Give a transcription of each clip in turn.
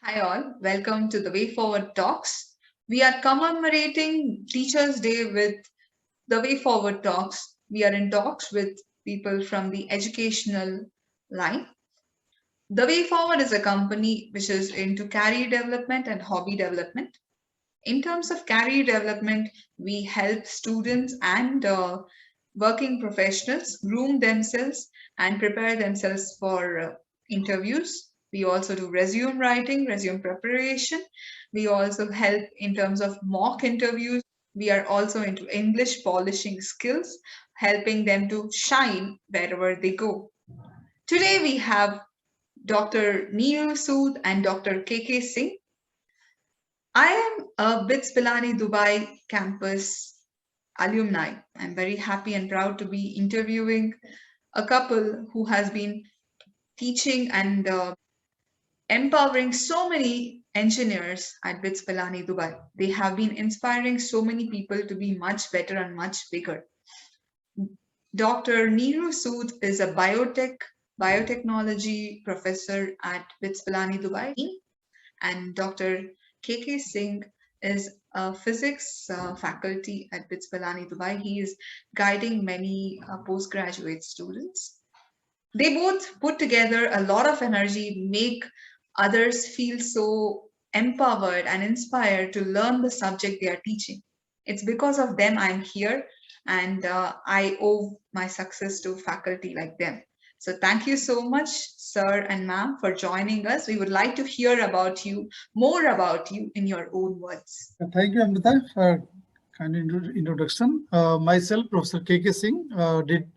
Hi all, welcome to the Way Forward Talks. We are commemorating Teachers' Day with the Way Forward Talks. We are in talks with people from the educational line. The Way Forward is a company which is into career development and hobby development. In terms of career development, we help students and working professionals groom themselves and prepare themselves for interviews. We also do resume writing, resume preparation. We also help in terms of mock interviews. We are also into English polishing skills, helping them to shine wherever they go. Today we have Dr. Neeru Sood and Dr. KK Singh. I am a BITS Pilani Dubai Campus alumni. I'm very happy and proud to be interviewing a couple who has been teaching and empowering so many engineers at BITS Pilani Dubai. They have been inspiring so many people to be much better and much bigger. Dr. Neeru Sood is a biotechnology professor at BITS Pilani Dubai, and Dr. KK Singh is a physics faculty at BITS Pilani Dubai. He is guiding many postgraduate students. They both put together a lot of energy, make others feel so empowered and inspired to learn the subject they are teaching. It's because of them I'm here, and I owe my success to faculty like them. So thank you so much, sir and ma'am, for joining us. We would like to hear about you, more about you in your own words. Thank you, Amrita, for kind introduction. Myself, Professor KK Singh, did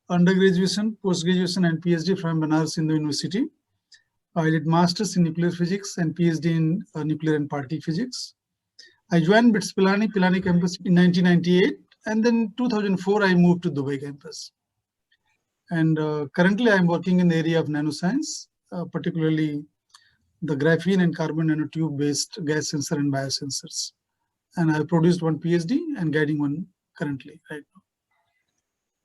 undergraduation, post-graduation, and PhD from Banaras Hindu University. I did Masters in Nuclear Physics and PhD in Nuclear and Particle Physics. I joined BITS Pilani Campus in 1998, and then 2004 I moved to Dubai Campus. And currently I'm working in the area of nanoscience, particularly the graphene and carbon nanotube-based gas sensor and biosensors. And I produced one PhD and guiding one currently right now.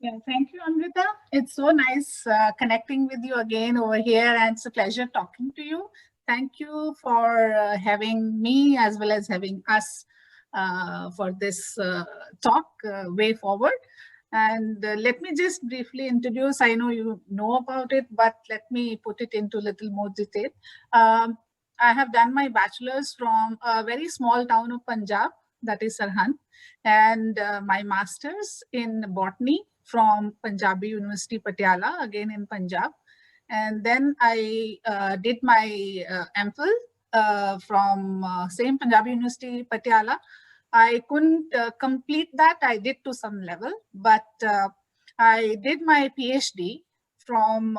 Yeah, thank you, Amrita. It's so nice connecting with you again over here, and it's a pleasure talking to you. Thank you for having me as well as having us for this talk, Way Forward. And let me just briefly introduce, I know you know about it, but let me put it into a little more detail. I have done my bachelor's from a very small town of Punjab, that is Sarhand, and my master's in botany from Punjabi University, Patiala, again in Punjab. And then I did my MPhil from same Punjabi University, Patiala. I couldn't complete that. I did to some level, but I did my PhD from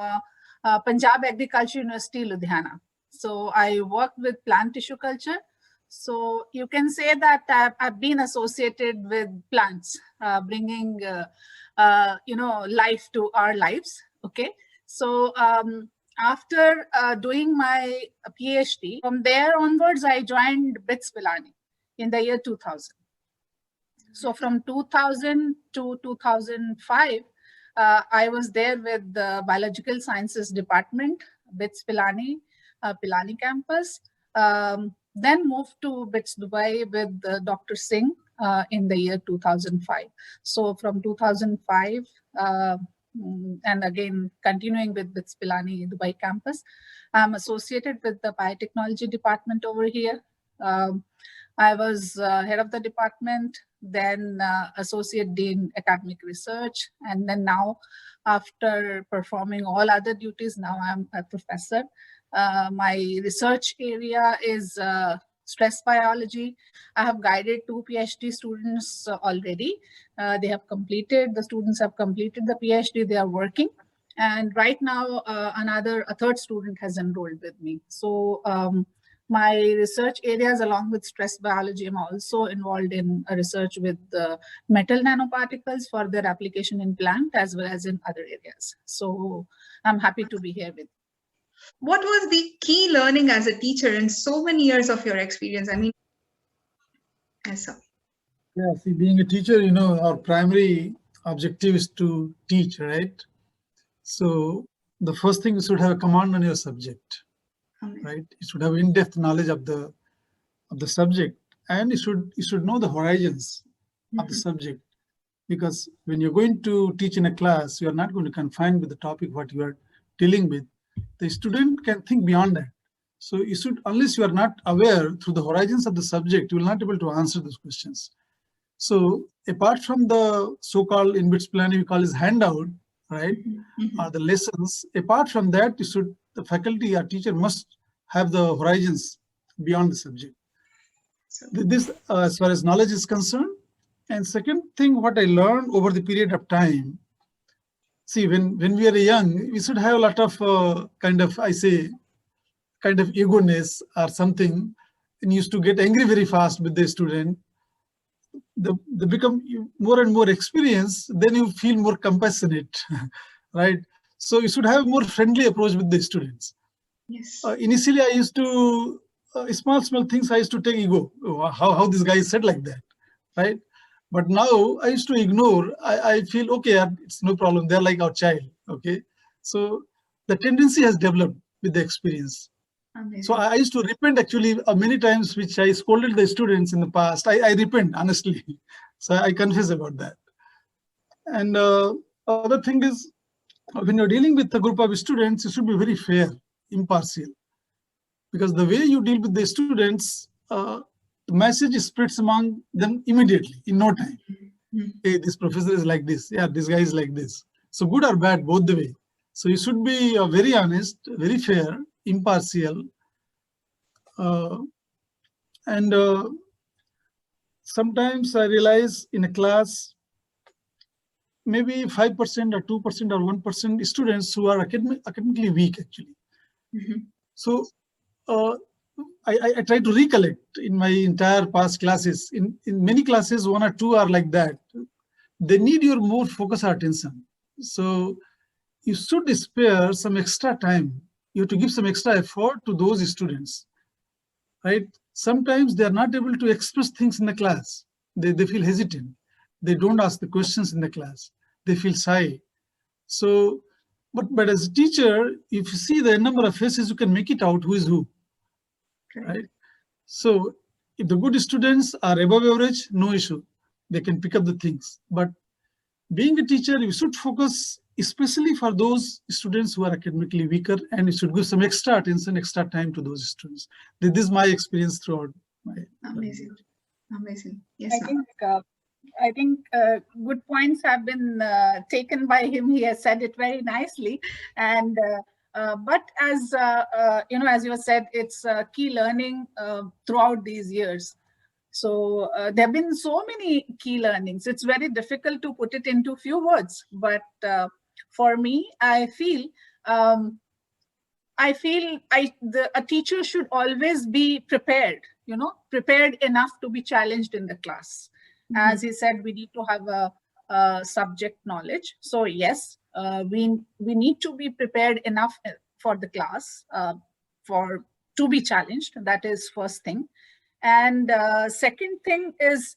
Punjab Agriculture University, Ludhiana. So I worked with plant tissue culture. So you can say that I've been associated with plants, bringing life to our lives. Okay, so after doing my PhD, from there onwards, I joined BITS Pilani in the year 2000. So from 2000 to 2005, I was there with the Biological Sciences Department, BITS Pilani, Pilani Campus. Then moved to BITS Dubai with Dr. Singh in the year 2005. So from 2005, and again, continuing with BITS Pilani Dubai Campus, I'm associated with the biotechnology department over here. I was head of the department, then associate dean academic research, and then now, after performing all other duties, now I'm a professor. My research area is stress biology. I have guided 2 PhD students already. The students have completed the PhD, they are working. And right now, a third student has enrolled with me. So my research areas, along with stress biology, I'm also involved in a research with metal nanoparticles for their application in plant as well as in other areas. So I'm happy to be here with you. What was the key learning as a teacher in so many years of your experience? I mean, yes, sir. Yeah, see, being a teacher, our primary objective is to teach, right? So the first thing, you should have a command on your subject. right? You should have in-depth knowledge of the subject, and you should know the horizons of the subject. Because when you're going to teach in a class, you are not going to confine with the topic what you are dealing with. The student can think beyond that. So you should, unless you are not aware through the horizons of the subject, you will not be able to answer those questions. So apart from the so-called in BITS Pilani we call as handout, right, or the lessons, apart from that, the faculty or teacher must have the horizons beyond the subject. This, as far as knowledge is concerned. And second thing, what I learned over the period of time, see, when we are young, we should have a lot of kind of ego-ness or something, and used to get angry very fast with the student. They become more and more experienced, then you feel more compassionate, right? So you should have more friendly approach with the students. Yes. Initially, I used to, small things I used to take ego. Oh, how this guy said like that, right? But now I used to ignore. I feel, okay, it's no problem. They're like our child, okay? So the tendency has developed with the experience. Amazing. So I used to repent actually many times, which I scolded the students in the past. I repent, honestly. So I confess about that. And other thing is, when you're dealing with a group of students, you should be very fair, impartial. Because the way you deal with the students, the message spreads among them immediately, in no time. Hey, this professor is like this. Yeah, this guy is like this. So good or bad, both the way. So you should be very honest, very fair, impartial. And sometimes I realize in a class, maybe 5% or 2% or 1% students who are academically weak, actually. So I try to recollect in my entire past classes. In many classes, 1 or 2 are like that. They need your more focus or attention. So you should spare some extra time. You have to give some extra effort to those students, right? Sometimes they are not able to express things in the class. They feel hesitant. They don't ask the questions in the class. They feel shy. So, but as a teacher, if you see the number of faces, you can make it out who is who, right? So if the good students are above average, no issue. They can pick up the things. But being a teacher, you should focus especially for those students who are academically weaker, and you should give some extra attention, extra time to those students. This is my experience throughout my Amazing. Amazing. Yes, I think good points have been taken by him. He has said it very nicely. And but as as you said, it's key learning throughout these years. So there have been so many key learnings. It's very difficult to put it into few words. But for me, I feel a teacher should always be prepared. Prepared enough to be challenged in the class. As he said, we need to have a subject knowledge. So yes, we need to be prepared enough for the class to be challenged. That is first thing. And second thing is,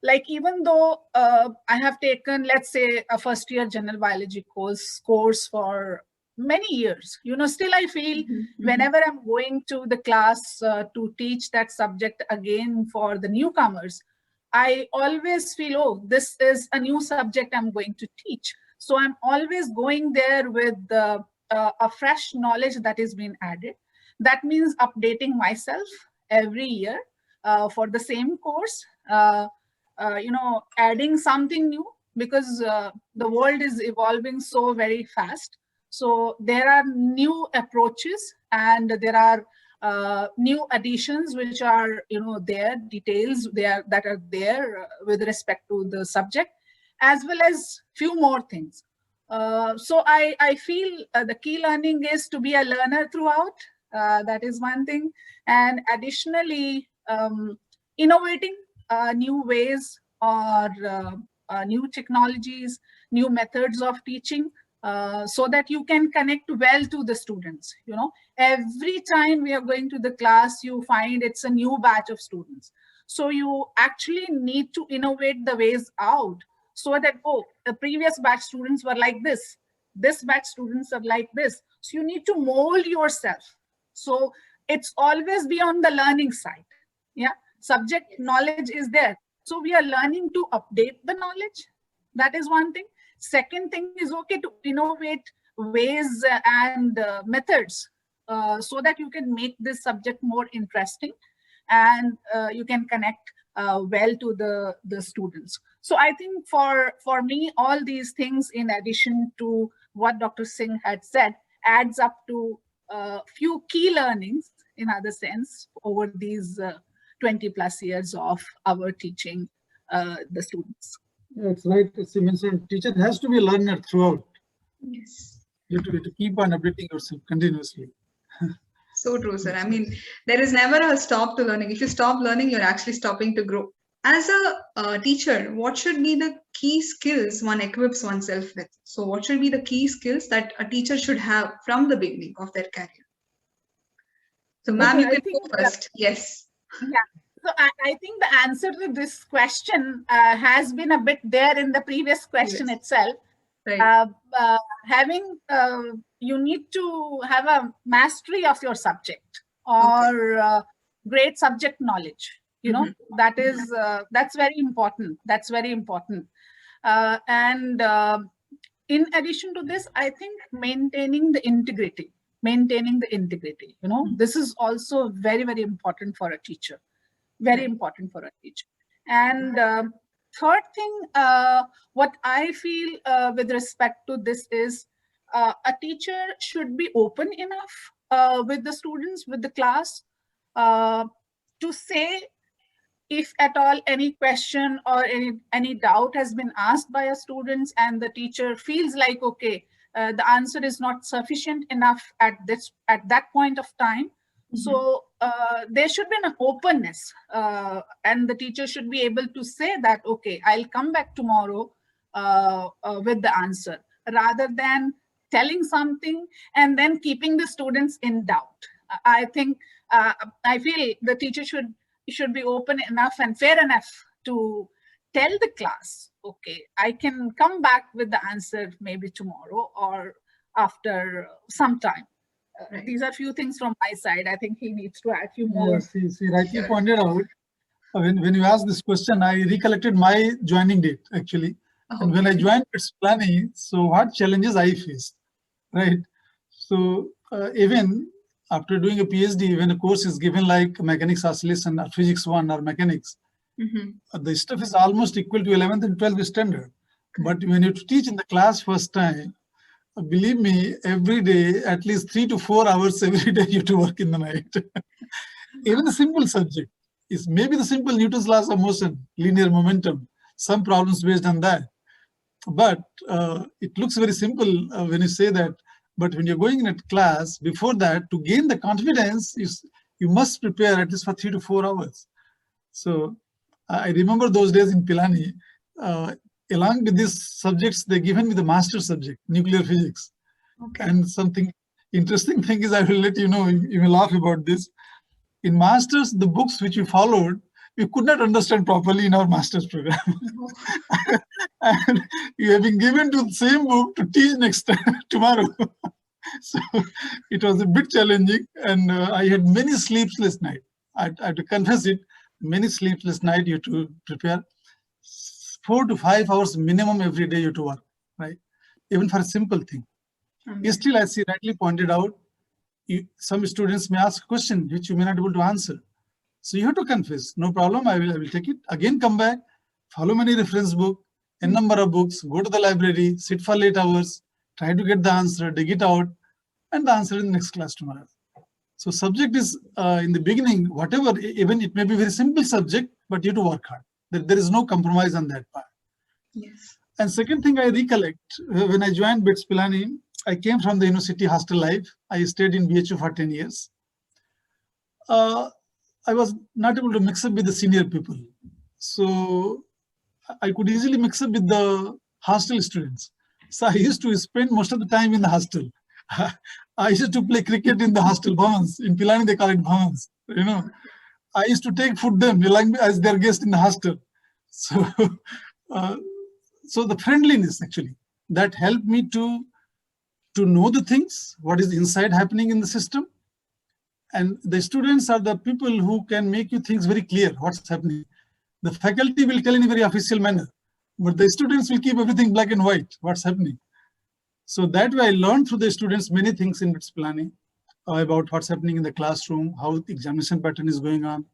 like, even though I have taken, let's say, a first year general biology course for many years, still I feel whenever I'm going to the class to teach that subject again for the newcomers, I always feel, oh, this is a new subject I'm going to teach. So I'm always going there with a fresh knowledge that is being added. That means updating myself every year for the same course, adding something new, because the world is evolving so very fast. So there are new approaches, and there are new additions which are there, details that are there with respect to the subject, as well as few more things. So I feel the key learning is to be a learner throughout. That is one thing. And additionally, innovating new ways or new technologies, new methods of teaching, so that you can connect well to the students. Every time we are going to the class, you find it's a new batch of students. So you actually need to innovate the ways out, so that, oh, the previous batch students were like this batch students are like this. So you need to mold yourself So it's always be on the learning side. Yeah, subject knowledge is there. So we are learning to update the knowledge. That is one thing. Second thing is, okay, to innovate ways and methods so that you can make this subject more interesting and you can connect well to the students. So I think for me, all these things, in addition to what Dr. Singh had said, adds up to a few key learnings in other sense over these 20 plus years of our teaching the students. Yeah, it's right. As you mentioned, teacher has to be a learner throughout. Yes. You have to keep on updating yourself continuously. So true, sir. I mean, there is never a stop to learning. If you stop learning, you're actually stopping to grow. As a teacher, what should be the key skills one equips oneself with? So what should be the key skills that a teacher should have from the beginning of their career? So ma'am, you can go first. Yes. Yeah. So I think the answer to this question has been a bit there in the previous question itself. Right. You need to have a mastery of your subject or great subject knowledge. You know, that is that's very important. That's very important. And in addition to this, I think maintaining the integrity. You know, this is also very, very important for a teacher. Very important for a teacher. And third thing, what I feel with respect to this is a teacher should be open enough with the students, with the class, to say, if at all any question or any doubt has been asked by a student and the teacher feels like, okay, the answer is not sufficient enough at that point of time. So there should be an openness and the teacher should be able to say that, okay, I'll come back tomorrow with the answer, rather than telling something and then keeping the students in doubt. I think, I feel the teacher should be open enough and fair enough to tell the class, okay, I can come back with the answer maybe tomorrow or after some time. These are few things from my side. I think he needs to add few more. Yeah, see, rightly pointed out. When you asked this question, I recollected my joining date actually. And when I joined BITS Pilani, so what challenges I faced, right? So even after doing a PhD, when a course is given like mechanics oscillation or physics 1 or mechanics, the stuff is almost equal to 11th and 12th standard. But when you teach in the class first time, believe me, every day, at least 3 to 4 hours every day you have to work in the night. Even the simple subject is maybe the simple Newton's laws of motion, linear momentum, some problems based on that. But it looks very simple when you say that. But when you're going in a class, before that, to gain the confidence, you must prepare at least for 3 to 4 hours. So I remember those days in Pilani. Along with these subjects, they given me the master subject, nuclear physics. And something interesting thing is, I will let you know, you will laugh about this. In masters, the books which we followed, we could not understand properly in our master's program. And you have been given to the same book to teach next tomorrow. So it was a bit challenging, and I had many sleepless nights. I have to confess it, many sleepless nights you have to prepare. 4 to 5 hours minimum every day you have to work, right? Even for a simple thing. Still, as he rightly pointed out, some students may ask a question which you may not be able to answer. So you have to confess, no problem, I will take it. Again, come back, follow many reference book, n number of books, go to the library, sit for 8 hours, try to get the answer, dig it out, and the answer in the next class tomorrow. So subject is in the beginning, whatever, even it may be very simple subject, but you have to work hard. There is no compromise on that part. Yes. And second thing I recollect, when I joined BITS Pilani, I came from the university hostel life. I stayed in BHU for 10 years. I was not able to mix up with the senior people. So I could easily mix up with the hostel students. So I used to spend most of the time in the hostel. I used to play cricket in the hostel bhavans. In Pilani, they call it bhavans. You know, I used to take food them as their guest in the hostel. So, so the friendliness actually that helped me to know the things, what is inside happening in the system, And the students are the people who can make you things very clear, what's happening. The faculty will tell in a very official manner, but the students will keep everything black and white, what's happening. So that way I learned through the students many things in BITS Pilani about what's happening in the classroom, how the examination pattern is going on.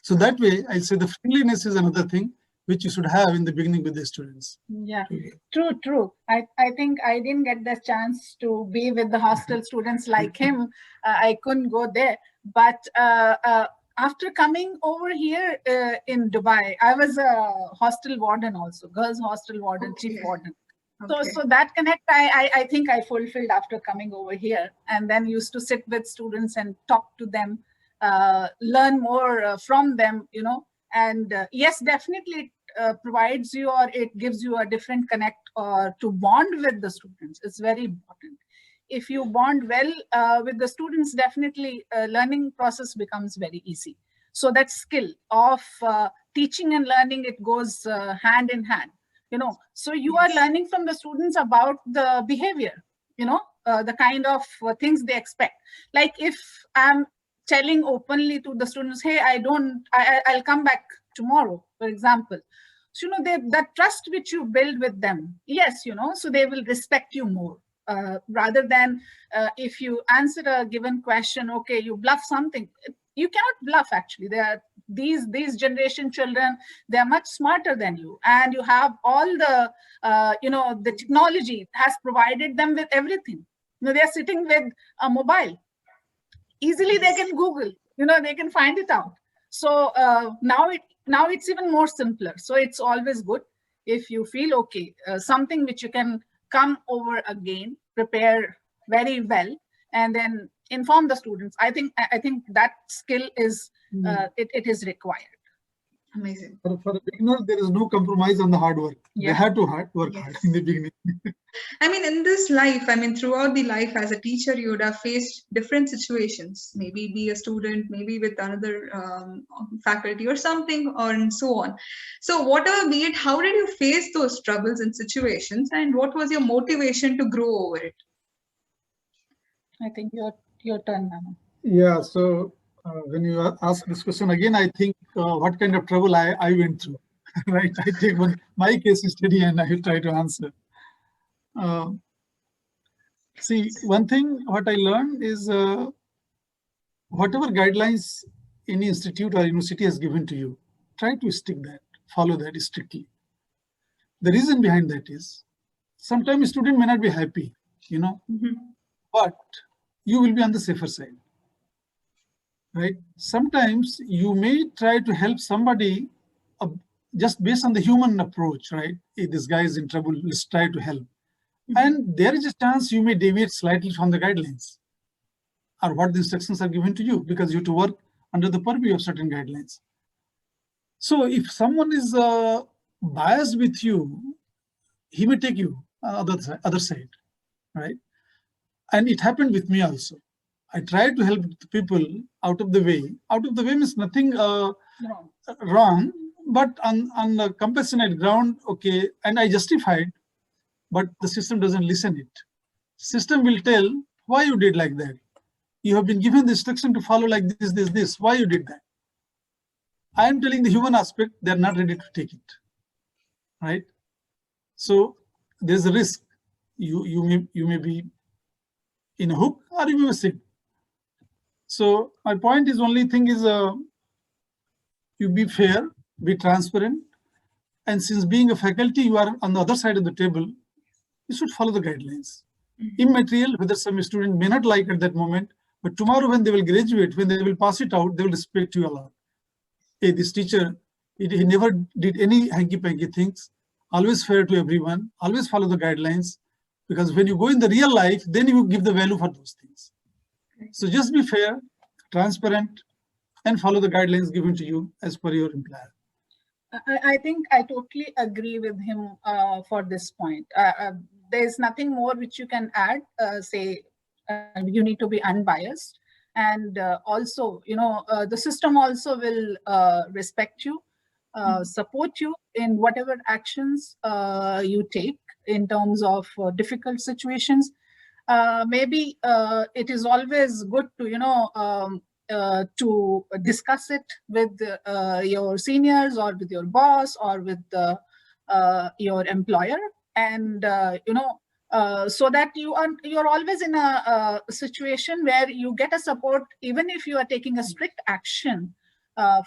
So that way I say the friendliness is another thing which you should have in the beginning with the students. Yeah, true. I think I didn't get the chance to be with the hostel students like him. I couldn't go there. But after coming over here in Dubai, I was a hostel warden also, girls hostel warden, chief warden. So that connect, I think I fulfilled after coming over here, and then used to sit with students and talk to them, learn more from them, and yes, definitely it provides you, or it gives you a different connect or to bond with the students. It's very important. If you bond well with the students, definitely learning process becomes very easy. So that skill of teaching and learning, it goes hand in hand. So you are learning from the students about the behavior, the kind of things they expect. Like if I'm telling openly to the students, hey, I'll come back tomorrow, for example. So, that trust which you build with them, yes, so they will respect you more. Rather than if you answer a given question, okay, you bluff something. You cannot bluff, actually. They are these generation children, they are much smarter than you, and you have all the the technology has provided them with everything. They are sitting with a mobile. Easily they can Google, they can find it out. So now it's even more simpler. So it's always good if you feel okay, something which you can come over again, prepare very well, and then inform the students. I think that skill is it is required. Amazing. For a beginner, there is no compromise on the hard work. They have to work hard in the beginning. I mean, in this life, throughout the life as a teacher, you would have faced different situations, maybe be a student, maybe with another faculty or something, or and so on. So whatever be it, how did you face those struggles and situations, and what was your motivation to grow over it? I think your turn, Mama. Yeah, so when you ask this question again, I think what kind of trouble I went through, right? I take my case study and I will try to answer. See, one thing what I learned is whatever guidelines any institute or university has given to you, try to stick that, follow that strictly. The reason behind that is sometimes a student may not be happy, but you will be on the safer side. Right? Sometimes you may try to help somebody just based on the human approach, right? Hey, this guy is in trouble, let's try to help. And there is a chance you may deviate slightly from the guidelines or what the instructions are given to you, because you have to work under the purview of certain guidelines. So if someone is biased with you, he may take you other side, right? And it happened with me also. I tried to help people out of the way. Out of the way means nothing wrong, but on a compassionate ground, okay, and I justified, but the system doesn't listen it. System will tell why you did like that. You have been given the instruction to follow like this, why you did that. I am telling the human aspect, they're not ready to take it, right? So there's a risk. You may be in a hook or you may be sick. So my point is, only thing is you be fair, be transparent, and since being a faculty, you are on the other side of the table, you should follow the guidelines. Immaterial, whether some student may not like at that moment, but tomorrow when they will graduate, when they will pass it out, they will respect you a lot. Hey, this teacher, he never did any hanky-panky things, always fair to everyone, always follow the guidelines, because when you go in the real life, then you give the value for those things. So just be fair, transparent, and follow the guidelines given to you as per your employer. I think I totally agree with him for this point. There's nothing more which you can add. You need to be unbiased, and also, the system also will respect you, support you in whatever actions you take in terms of difficult situations. maybe it is always good to, to discuss it with your seniors or with your boss or with your employer, and so that you're always in a situation where you get a support, even if you are taking a strict action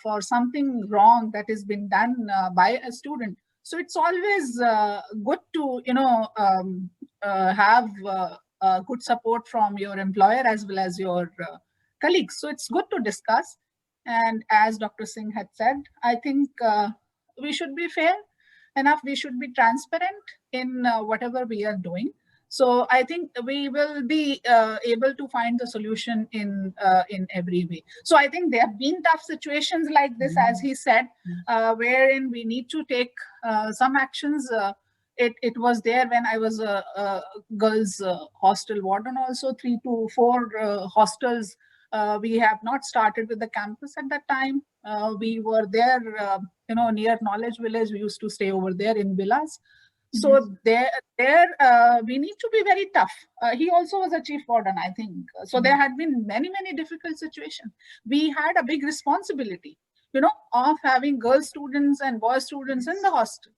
for something wrong that has been done by a student. So it's always good to have good support from your employer as well as your colleagues. So it's good to discuss. And as Dr. Singh had said, I think we should be fair enough. We should be transparent in whatever we are doing. So I think we will be able to find the solution in every way. So I think there have been tough situations like this, as he said, wherein we need to take some actions. It was there when I was a girls' hostel warden also, 3 to 4 hostels. We have not started with the campus at that time. We were there, near Knowledge Village. We used to stay over there in villas. So there we need to be very tough. He also was a chief warden, I think. So there had been many, many difficult situations. We had a big responsibility, of having girl students and boy students in the hostel.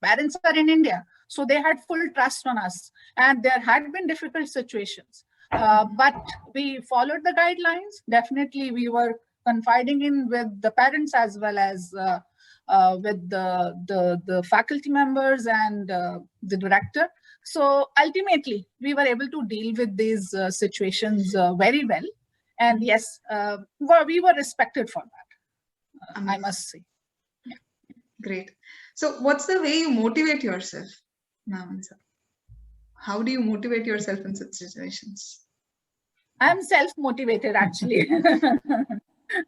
Parents are in India, so they had full trust on us, and there had been difficult situations. But we followed the guidelines. Definitely, we were confiding in with the parents as well as with the faculty members and the director. So ultimately, we were able to deal with these situations very well. And yes, we were respected for that, I must say. Yeah. Great. So what's the way you motivate yourself, ma'am? How do you motivate yourself in such situations? I'm self-motivated, actually.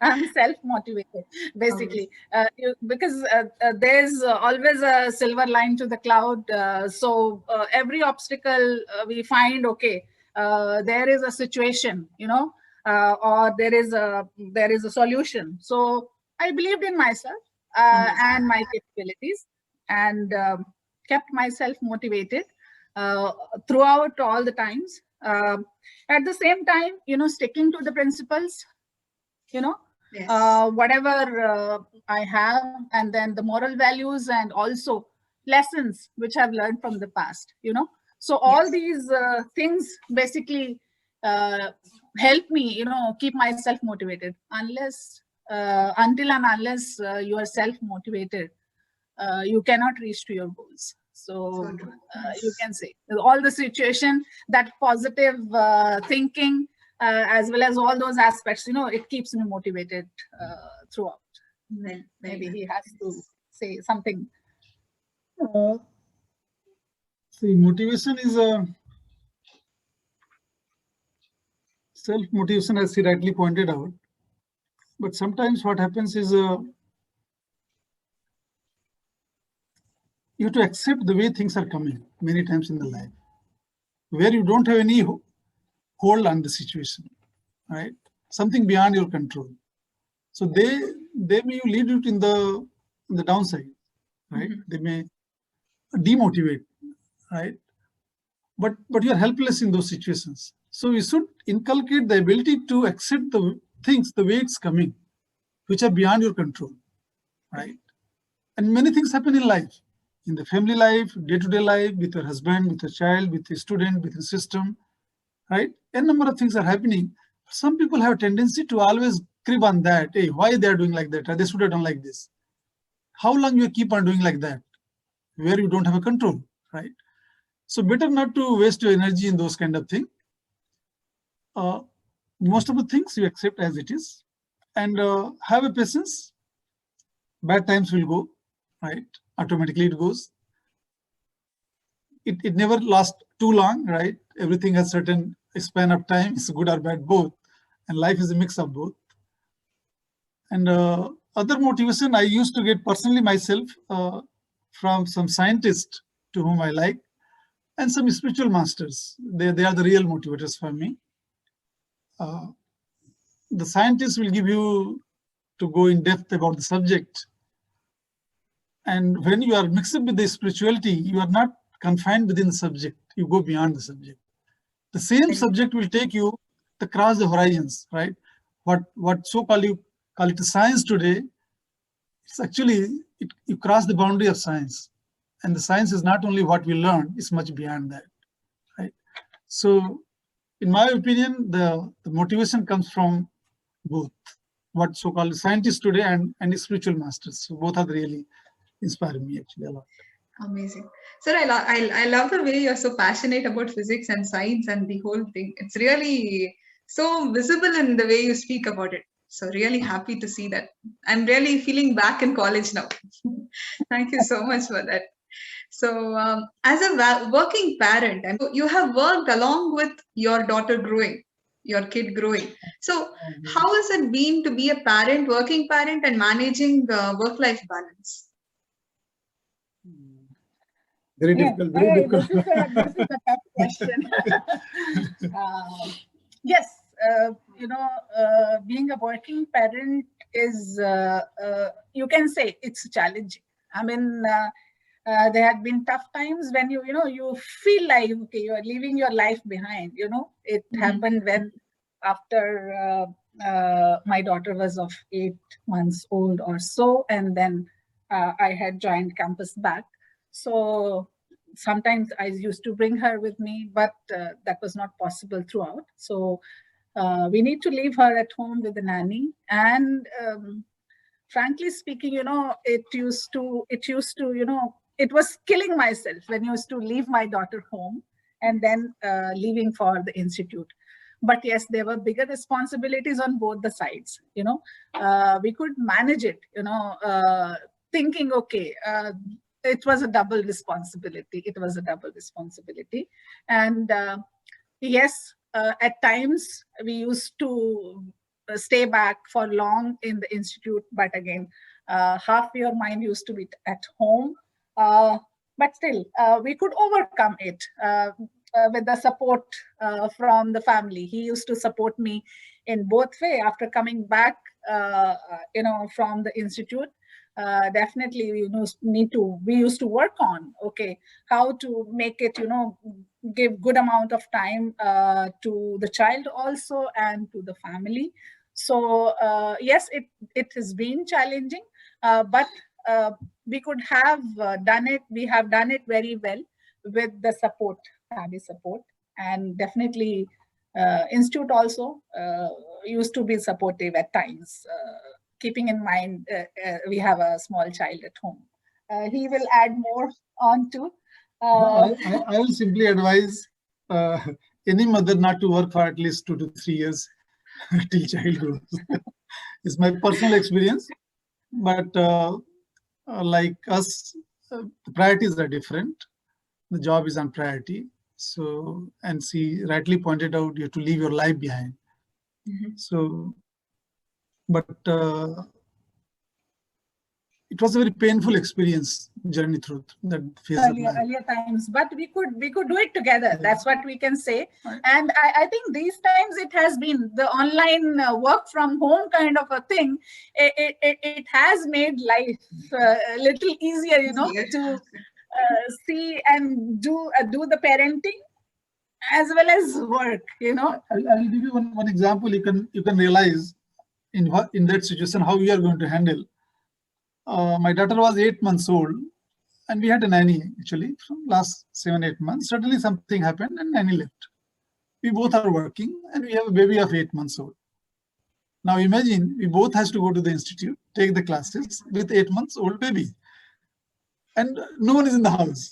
I'm self-motivated, basically, because there's always a silver line to the cloud. So every obstacle we find, okay, there is a situation, or there is a solution. So I believed in myself and my capabilities, and kept myself motivated throughout all the times. At the same time, sticking to the principles, Yes. Whatever I have, and then the moral values and also lessons which I've learned from the past, So all these things basically help me, keep myself motivated. Until and unless you are self-motivated, you cannot reach to your goals. So you can say all the situation, that positive thinking, as well as all those aspects, it keeps me motivated throughout. Maybe he has to say something. See, motivation is a self-motivation, as he rightly pointed out. But sometimes what happens is you have to accept the way things are coming many times in the life, where you don't have any hold on the situation, right? Something beyond your control. So they may lead you in the downside, right? They may demotivate, right? But you are helpless in those situations. So we should inculcate the ability to accept the things the way it's coming, which are beyond your control, right? And many things happen in life, in the family life, day-to-day life, with your husband, with your child, with your student, with your system, right? A number of things are happening. Some people have a tendency to always crib on that. Hey, why they are doing like that? Or they should have done like this. How long you keep on doing like that, where you don't have a control, right? So better not to waste your energy in those kind of things. Most of the things you accept as it is, and have a patience. Bad times will go, right? Automatically it goes. It never lasts too long, right? Everything has certain span of time. It's good or bad both, and life is a mix of both. And other motivation I used to get personally myself from some scientists to whom I like, and some spiritual masters. They are the real motivators for me. The scientists will give you to go in depth about the subject. And when you are mixed up with the spirituality, you are not confined within the subject. You go beyond the subject. The same subject will take you across the horizons, right? What so-called you call it science today, it's actually, you cross the boundary of science. And the science is not only what we learn, it's much beyond that, right? So in my opinion, the motivation comes from both what so-called scientists today and spiritual masters. So both are really inspiring me actually a lot. Amazing. Sir, I love the way you're so passionate about physics and science and the whole thing. It's really so visible in the way you speak about it. So really happy to see that. I'm really feeling back in college now. Thank you so much for that. So as a working parent, and you have worked along with your daughter growing, your kid growing. So how has it been to be a parent, working parent, and managing work-life balance? Very difficult, very difficult. This is a tough question. Yes, being a working parent is, you can say it's challenging. I mean, there had been tough times when you feel like, okay, you are leaving your life behind. It happened when after my daughter was of 8 months old or so, and then I had joined campus back. So sometimes I used to bring her with me, but that was not possible throughout. So we need to leave her at home with the nanny. And frankly speaking, it was killing myself when I used to leave my daughter home and then leaving for the institute. But yes, there were bigger responsibilities on both the sides. We could manage it, thinking, okay, it was a double responsibility. And yes, at times we used to stay back for long in the institute, but again, half your mind used to be at home. But still, we could overcome it with the support from the family. He used to support me in both ways. After coming back, from the institute, definitely we used to work on, okay, how to make it, give good amount of time to the child also and to the family. So yes, it has been challenging, but we could have done it. We have done it very well with the support, family support, and definitely institute also used to be supportive at times. Keeping in mind we have a small child at home. He will add more on to. I will simply advise any mother not to work for at least 2 to 3 years till child grows. It's my personal experience, but like us, the priorities are different. The job is on priority. So, and she rightly pointed out, you have to leave your life behind. So, but it was a very painful experience, journey through that phase earlier times, but we could do it together. That's what we can say. Right. And I think these times it has been the online work from home kind of a thing. It has made life a little easier, to see and do the parenting as well as work. I'll give you one example. You can realize in that situation how we are going to handle. My daughter was 8 months old, and we had a nanny actually from last 7-8 months. Suddenly something happened and nanny left. We both are working and we have a baby of 8 months old. Now imagine we both has to go to the institute, take the classes with 8 months old baby, and no one is in the house.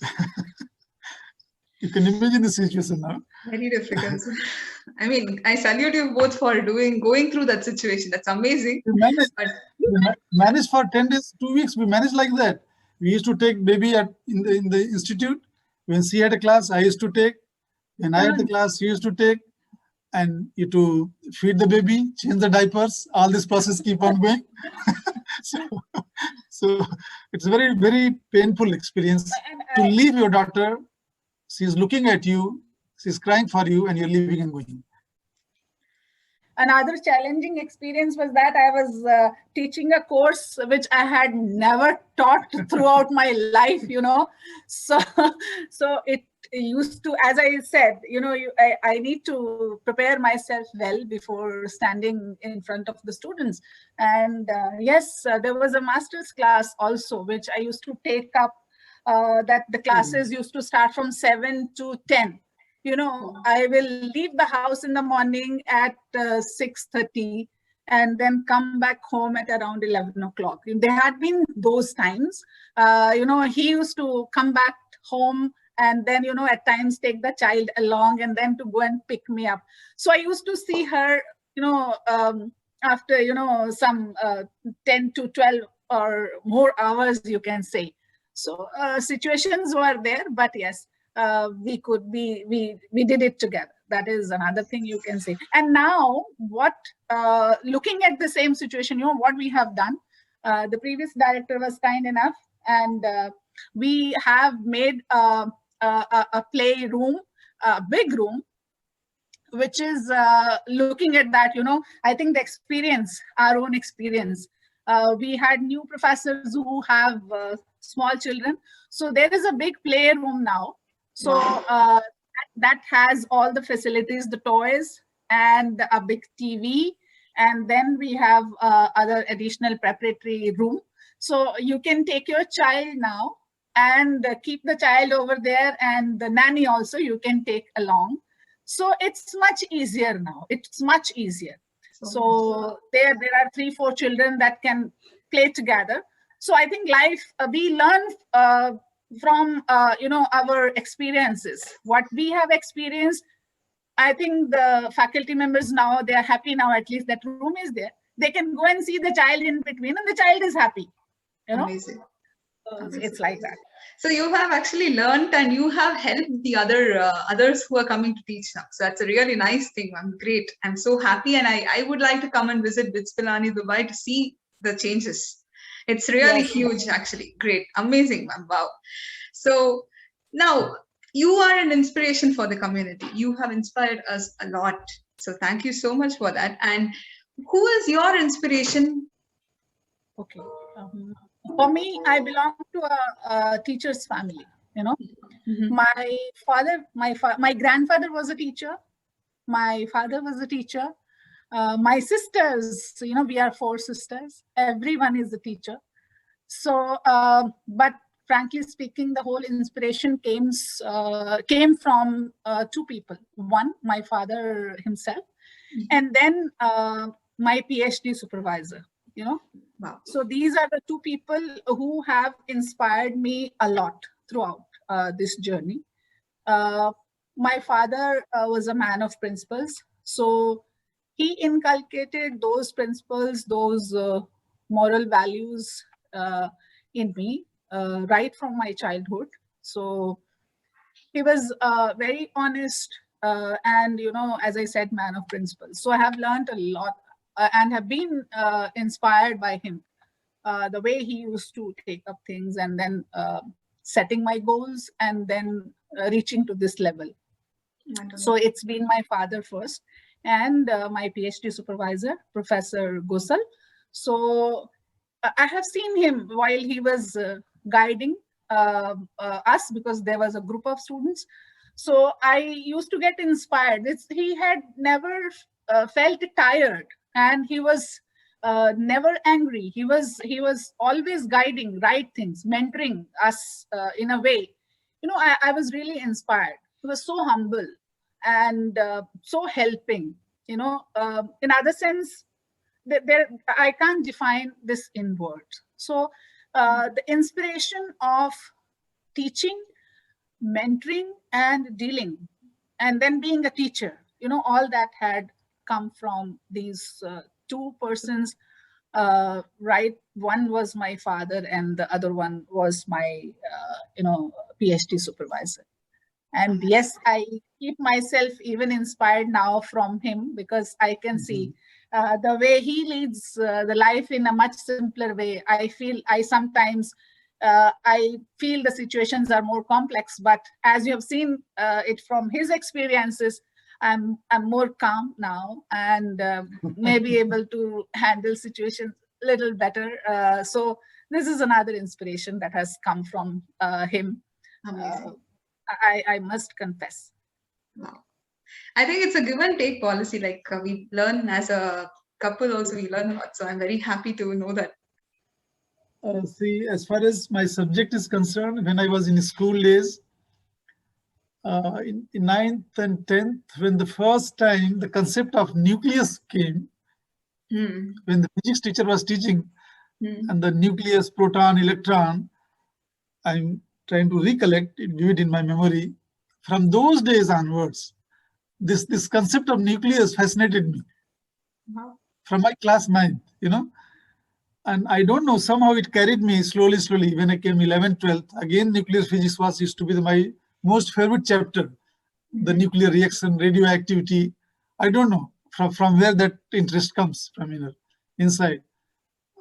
You can imagine the situation now. Very difficult. I mean, I salute you both for going through that situation. That's amazing. We managed for 10 days, 2 weeks. We managed like that. We used to take baby in the institute. When she had a class, I used to take. When I had the class, she used to take. And you to feed the baby, change the diapers. All this process keep on going. so it's a very, very painful experience to leave your daughter. She's looking at you, she's crying for you, and you're leaving and going. Another challenging experience was that I was teaching a course which I had never taught throughout my life, So used to, as I said, I need to prepare myself well before standing in front of the students. And yes, there was a master's class also, which I used to take up, that the classes used to start from 7 to 10. I will leave the house in the morning at 6:30 and then come back home at around 11 o'clock. There had been those times. He used to come back home and then, at times take the child along and then to go and pick me up. So I used to see her, after, some 10 to 12 or more hours, you can say. So situations were there, but yes, we did it together. That is another thing you can say. And now looking at the same situation, what we have done, the previous director was kind enough, and we have made a play room, a big room, which is looking at that, I think the experience, our own experience. We had new professors who have small children. So there is a big play room now. So that has all the facilities, the toys, and a big TV. And then we have other additional preparatory room. So you can take your child now and keep the child over there, and the nanny also you can take along. So it's much easier now. It's much easier. So there are 3-4 children that can play together. So I think life, we learn from our experiences, what we have experienced. I think the faculty members now, they are happy now, at least that room is there. They can go and see the child in between and the child is happy. Amazing. It's like that. So you have actually learned and you have helped the others who are coming to teach now. So that's a really nice thing. I'm great. I'm so happy, and I would like to come and visit BITS Pilani Dubai to see the changes. It's really huge, actually. Great. Amazing, ma'am. Wow. So now you are an inspiration for the community. You have inspired us a lot. So thank you so much for that. And who is your inspiration? Okay. For me, I belong to a teacher's family. My grandfather was a teacher. My father was a teacher. My sisters, we are 4 sisters. Everyone is a teacher. So, but frankly speaking, the whole inspiration came from 2 people. One, my father himself, and then my PhD supervisor. Wow. So these are the 2 people who have inspired me a lot throughout this journey. My father was a man of principles. So he inculcated those principles, those moral values in me right from my childhood. So he was very honest and, as I said, man of principles. So I have learned a lot and have been inspired by him, the way he used to take up things and then setting my goals and then reaching to this level. So it's been my father first, and my PhD supervisor, Professor Gosal. So I have seen him while he was guiding us, because there was a group of students. So I used to get inspired. He had never felt tired, and he was never angry. He was always guiding right things, mentoring us in a way. I was really inspired. He was so humble and so helping. In other sense, I can't define this in words. So the inspiration of teaching, mentoring, and dealing, and then being a teacher, all that had come from these 2 persons. Right, one was my father and the other one was my PhD supervisor. And yes, I keep myself even inspired now from him, because I can see the way he leads the life in a much simpler way. I sometimes feel the situations are more complex, but as you have seen it from his experiences, I'm more calm now and may be able to handle situations a little better. So this is another inspiration that has come from him. I must confess. Wow. I think it's a give and take policy. Like we learn as a couple also, we learn a lot. So I'm very happy to know that. See, as far as my subject is concerned, when I was in school days, in 9th and 10th, when the first time the concept of nucleus came, when the physics teacher was teaching, and the nucleus, proton, electron, I'm trying to recollect, view it in my memory. From those days onwards, this concept of nucleus fascinated me. Wow. From my class 9th, and I don't know, somehow it carried me slowly. When I came 11th, 12th, again nuclear physics used to be my most favorite chapter. The nuclear reaction, radioactivity. I don't know from where that interest comes from, inside.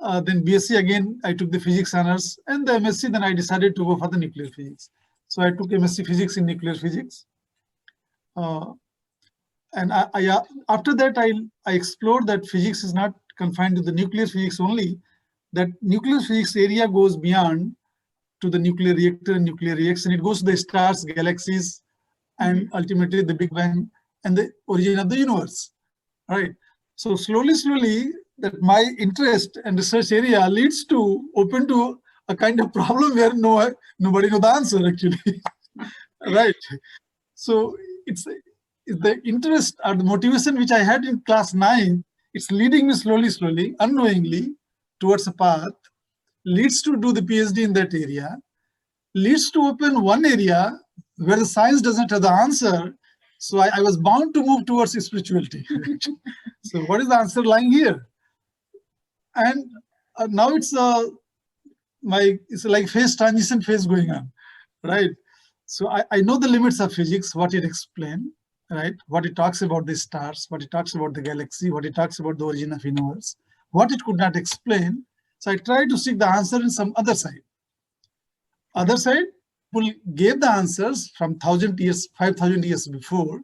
Then BSc again, I took the physics honors, and the MSc, then I decided to go for the nuclear physics. So I took MSc physics in nuclear physics. And after that, I explored that physics is not confined to the nuclear physics only, that nuclear physics area goes beyond to the nuclear reactor and nuclear reaction. It goes to the stars, galaxies, and ultimately the Big Bang and the origin of the universe, right? So slowly, that my interest and research area leads to open to a kind of problem where nobody knows the answer actually, right? So it's the interest or the motivation which I had in class 9. It's leading me slowly, unknowingly towards a path, leads to do the PhD in that area, leads to open one area where the science doesn't have the answer. So I was bound to move towards spirituality. So what is the answer lying here? And now it's like transition phase going on, right? So I know the limits of physics, what it explains, right? What it talks about the stars, what it talks about the galaxy, what it talks about the origin of universe, what it could not explain. So I try to seek the answer in some other side. Other side, people gave the answers from 1,000 years, 5,000 years before,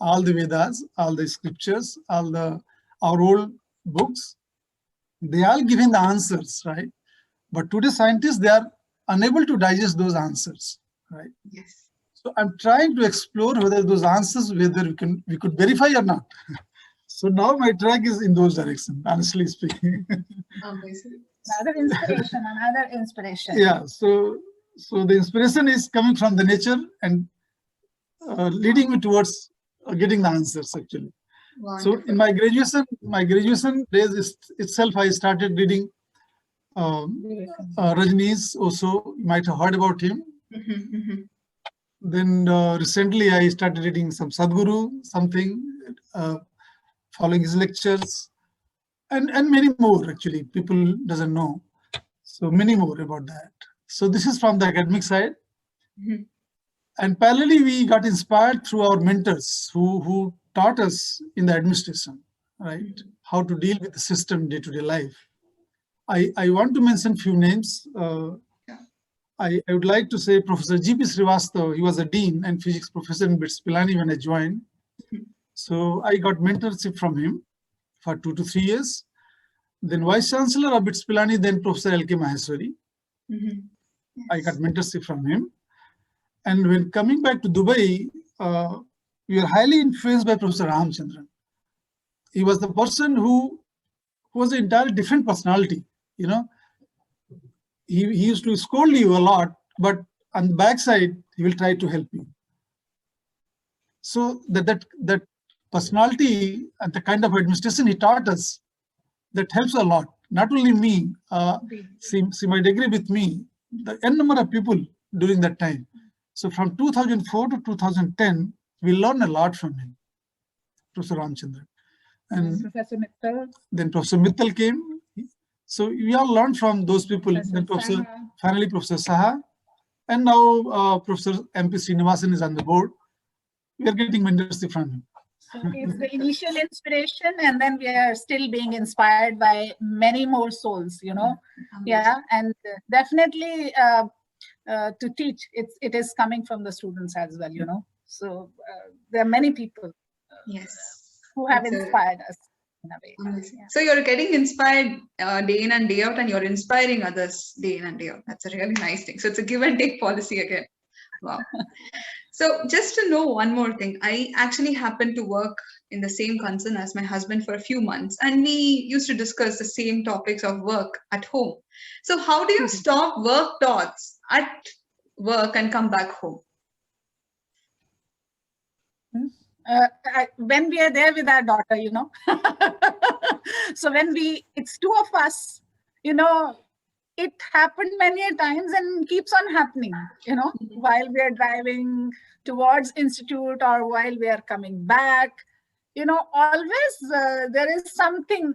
all the Vedas, all the scriptures, our old books, they are giving the answers, right? But today scientists, they are unable to digest those answers, right? Yes. So I'm trying to explore whether those answers, whether we could verify or not. So now my track is in those directions, honestly speaking. Amazing. Another inspiration. Yeah, so the inspiration is coming from the nature and leading me towards getting the answers actually. Wonderful. So in my graduation days itself, I started reading Rajneesh also. You might have heard about him. Then recently I started reading some Sadhguru, following his lectures, and many more actually. People doesn't know. So many more about that. So this is from the academic side. And parallelly, we got inspired through our mentors who taught us in the administration, right? How to deal with the system day-to-day life. I want to mention few names. I would like to say Professor G.P. Srivastava. He was a dean and physics professor in BITS Pilani when I joined. So I got mentorship from him for 2 to 3 years. Then Vice Chancellor of BITS Pilani, then Professor L.K. Maheshwari. I got mentorship from him. And when coming back to Dubai, we were highly influenced by Professor Ramchandran. He was the person who was an entirely different personality, He used to scold you a lot, but on the backside, he will try to help you. So that personality and the kind of administration he taught us, that helps a lot. Not only me, she might agree with me, the n number of people during that time. So from 2004 to 2010, we learned a lot from him, Professor Ramchandran. And Professor Mittal. Then Professor Mittal came. So we all learned from those people. Then finally Professor Saha. And now Professor MP Srinivasan is on the board. We are getting mentorship from him. So it's the initial inspiration, and then we are still being inspired by many more souls, Yeah, and definitely to teach, it is coming from the students as well, So there are many people who have inspired us in a way. Yeah. So you're getting inspired day in and day out, and you're inspiring others day in and day out. That's a really nice thing. So it's a give and take policy again. Wow. So just to know one more thing, I actually happened to work in the same concern as my husband for a few months, and we used to discuss the same topics of work at home. So how do you stop work thoughts at work and come back home? When we are there with our daughter, you know. So when it's two of us, you know, it happened many a times and keeps on happening, you know, while we are driving towards institute or while we are coming back, you know, always there is something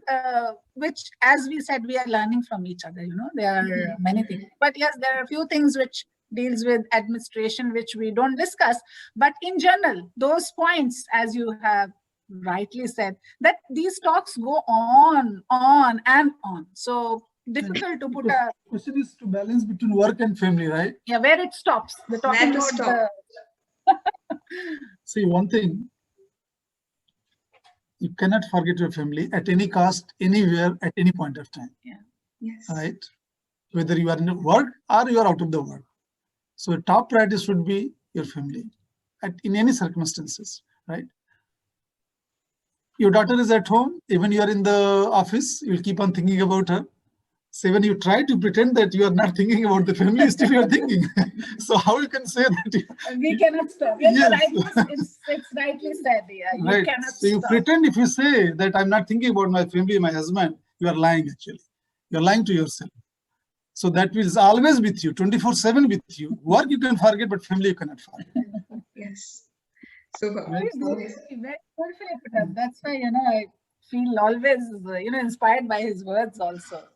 which, as we said, we are learning from each other, you know. There are many things, but yes, there are a few things which deals with administration, which we don't discuss. But in general, those points, as you have rightly said, that these talks go on and on. So difficult to put a question is to balance between work and family, right? Yeah, where it stops. The talking Where to about stop? See, one thing, you cannot forget your family at any cost, anywhere, at any point of time. Yeah. Yes. Right? Whether you are in work or you are out of the work. So top priority should be your family in any circumstances, right? Your daughter is at home, even you are in the office, you'll keep on thinking about her. So when you try to pretend that you are not thinking about the family, still you are thinking. So how you can say that? We cannot stop. Yes, Yes. it's rightly said. Yeah, you right. cannot So you stop. pretend, if you say that I'm not thinking about my family, my husband, you are lying actually. You're lying to yourself. So that is always with you, 24/7 with you. Work you can forget, but family you cannot forget. Yes. Super. Very beautifully put up. That's why, you know, I feel always, you know, inspired by his words also.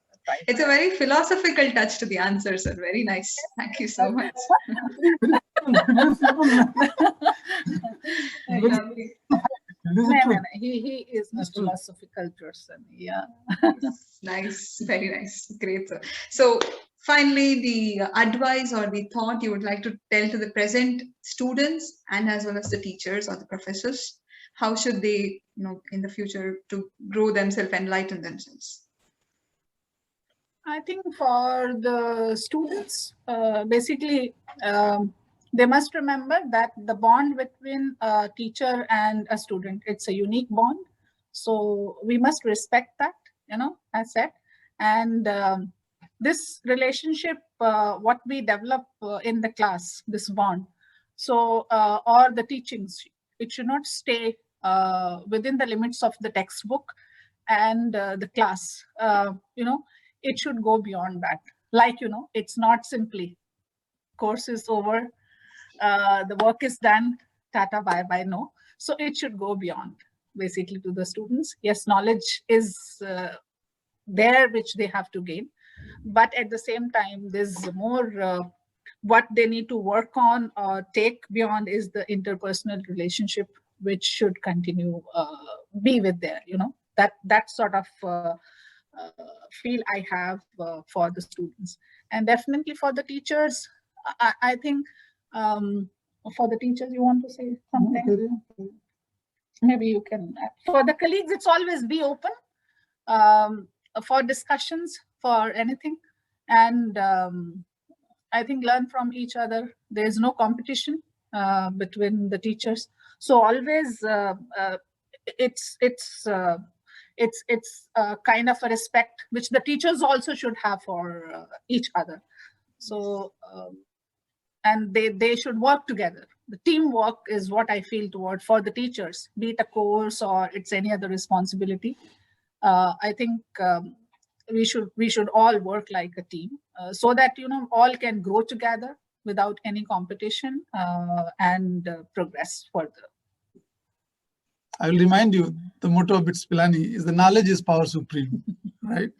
It's a very philosophical touch to the answer, sir. Very nice. Thank you so much. He is a philosophical person. Yeah. Nice. Very nice. Great, sir. So finally, the advice or the thought you would like to tell to the present students and as well as the teachers or the professors, how should they, you know, in the future to grow themselves, enlighten themselves? I think for the students, basically, they must remember that the bond between a teacher and a student, it's a unique bond. So we must respect that, you know, as said. And this relationship, what we develop in the class, this bond, so, or the teachings, it should not stay within the limits of the textbook and the class, you know, it should go beyond that. Like, you know, it's not simply course is over, the work is done, tata, bye bye, no. So it should go beyond, basically, to the students. Yes, knowledge is there, which they have to gain. But at the same time, there's more what they need to work on or take beyond is the interpersonal relationship, which should continue be with there, you know, that sort of feel I have for the students. And definitely for the teachers, I think for the teachers, you want to say something? Maybe you can. For the colleagues, it's always be open for discussions, for anything. And I think learn from each other. There's no competition between the teachers. So always it's kind of a respect which the teachers also should have for each other. So and they should work together. The teamwork is what I feel toward for the teachers, be it a course or it's any other responsibility. I think we should all work like a team so that, you know, all can grow together without any competition and progress further. I will remind you, the motto of BITS Pilani is the knowledge is power supreme, right?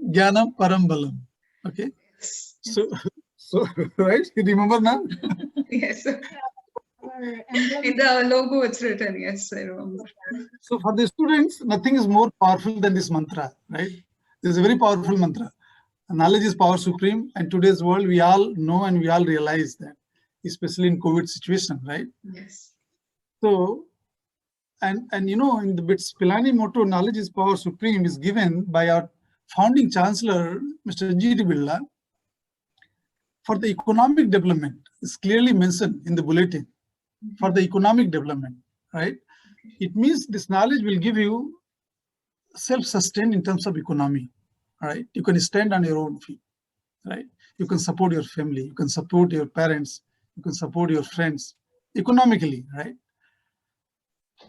Jnanam param balam. Okay. So right? You remember now? Yes. In the logo, it's written. Yes, I remember. So for the students, nothing is more powerful than this mantra, right? This is a very powerful mantra. Knowledge is power supreme, and today's world, we all know and we all realize that, especially in COVID situation, right? Yes. So, and you know, in the BITS Pilani motto, knowledge is power supreme, is given by our founding chancellor, Mr. G.D. Birla, for the economic development. is clearly mentioned in the bulletin for the economic development, right? It means this knowledge will give you self-sustained in terms of economy, right? You can stand on your own feet, right? You can support your family, you can support your parents, you can support your friends economically, right?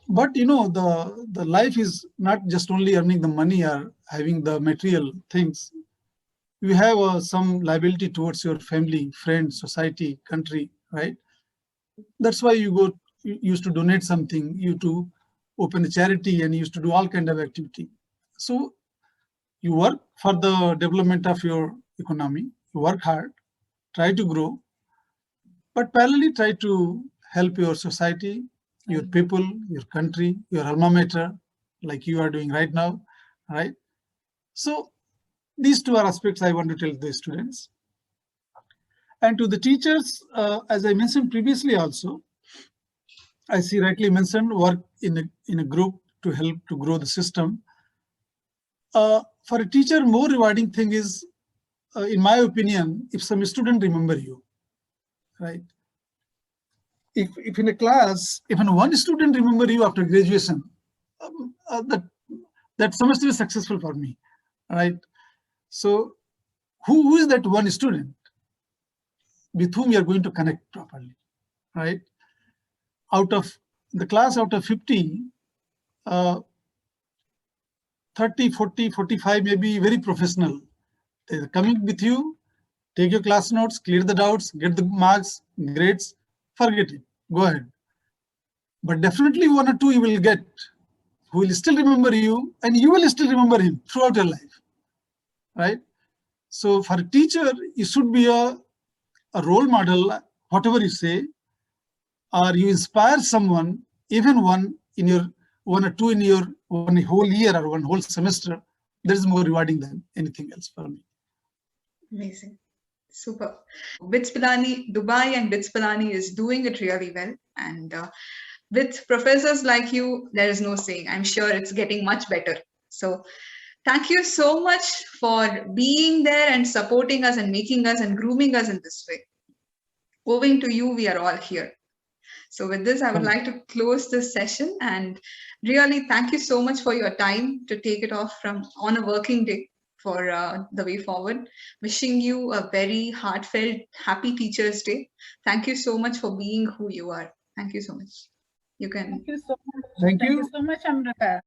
But you know, the life is not just only earning the money or having the material things. You have some liability towards your family, friends, society, country, right? That's why you used to donate something, you to open a charity, and you used to do all kind of activity. So you work for the development of your economy, you work hard, try to grow, but parallelly try to help your society, your people, your country, your alma mater, like you are doing right now, right? So these two are aspects I want to tell the students. And to the teachers, as I mentioned previously also, I see rightly mentioned, work in a group to help to grow the system. For a teacher, more rewarding thing is, in my opinion, if some student remember you, right? If in a class, if one student remember you after graduation, that semester is successful for me, right? So who is that one student with whom you are going to connect properly, right? Out of the class, out of 50, 30, 40, 45 may be very professional. They're coming with you, take your class notes, clear the doubts, get the marks, grades, forget it, go ahead. But definitely one or two you will get who will still remember you, and you will still remember him throughout your life, right? So for a teacher, you should be a role model, whatever you say, or you inspire someone, even one or two in your one whole year or one whole semester. That is more rewarding than anything else for me. Amazing. Super. BITS Pilani Dubai and BITS Pilani is doing it really well. And with professors like you, there is no saying. I'm sure it's getting much better. So thank you so much for being there and supporting us and making us and grooming us in this way. Owing to you, we are all here. So with this, I would like to close this session and really thank you so much for your time to take it off from on a working day for the way forward. Wishing you a very heartfelt, happy Teachers Day. Thank you so much for being who you are. Thank you so much. You can. Thank you so much. Thank you. Thank you so much, Amrita.